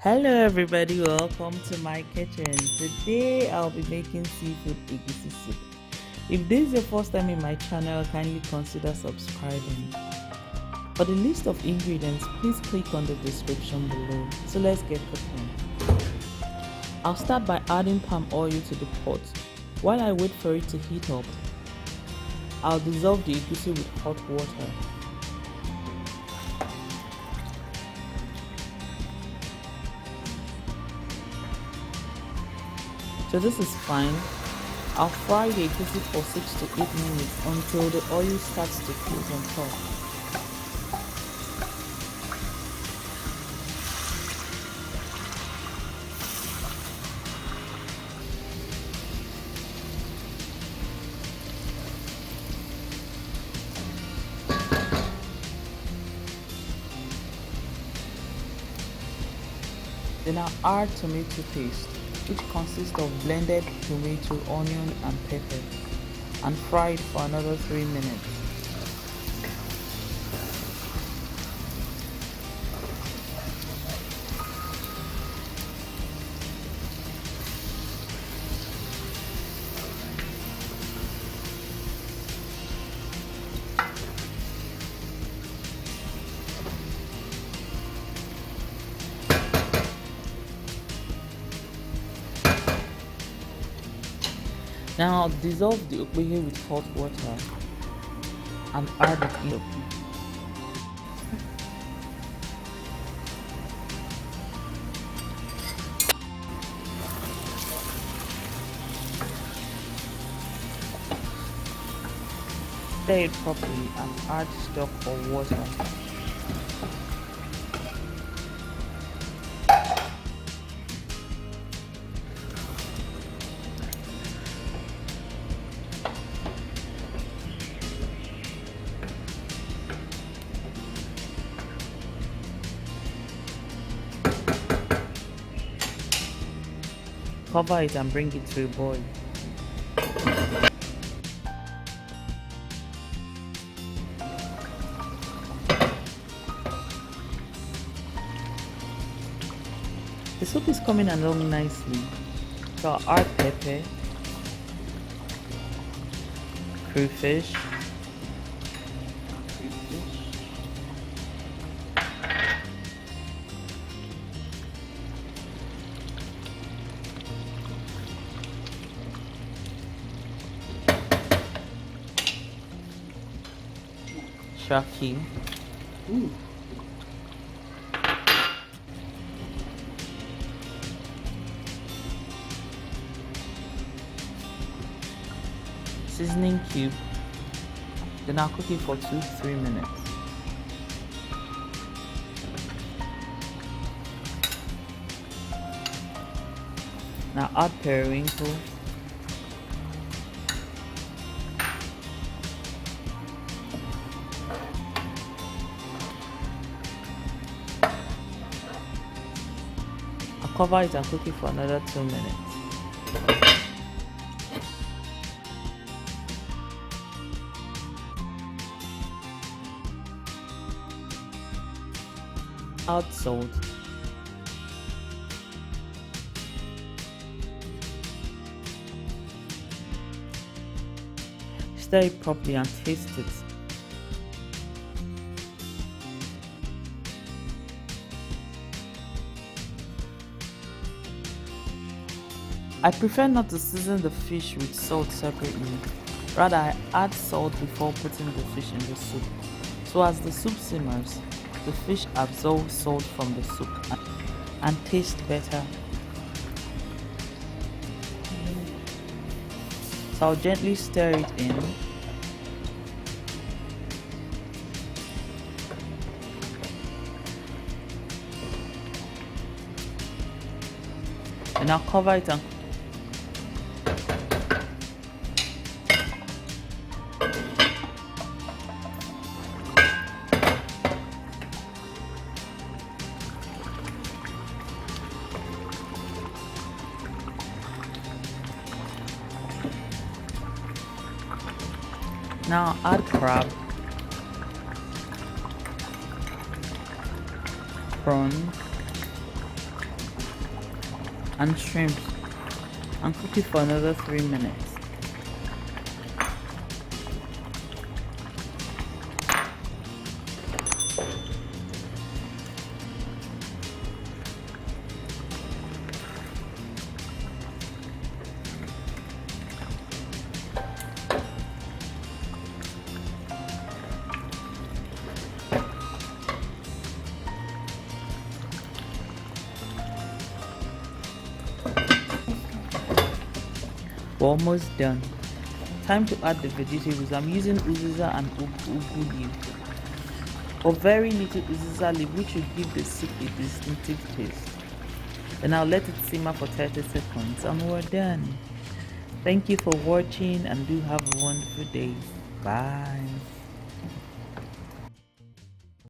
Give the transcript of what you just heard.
Hello everybody, welcome to my kitchen. Today I'll be making seafood egusi soup. If this is your first time in my channel, kindly consider subscribing. For the list of ingredients, please click on the description below. So let's get cooking. I'll start by adding palm oil to the pot. While I wait for it to heat up, I'll dissolve the egusi with hot water. So this is fine. I'll fry the egusi for 6 to 8 minutes until the oil starts to fuse on top. Then I'll add tomato paste, which consists of blended tomato, onion and pepper, and fry it for another 3 minutes. Now I'll dissolve the okpehe with hot water and add it in. Stir it properly and add stock or water. Cover it and bring it to a boil. The soup is coming along nicely, so I'll add pepper, crayfish, shaki, seasoning cube. Then I'll cook it for 2 to 3 minutes. Now add periwinkle, I'll cover it and cook it for another 2 minutes. Add salt, stir it properly and taste it. I prefer not to season the fish with salt separately. Rather, I add salt before putting the fish in the soup. So as the soup simmers, the fish absorbs salt from the soup and tastes better. So I'll gently stir it in. And I'll cover it and now add crab, prawns, and shrimps and cook it for another 3 minutes. We're almost done. Time to add the vegetables. I'm using uziza and Ugwu leaf, or very little uziza leaf, which will give the soup a distinctive taste. Then I'll let it simmer for 30 seconds and we're done. Thank you for watching and do have a wonderful day. Bye.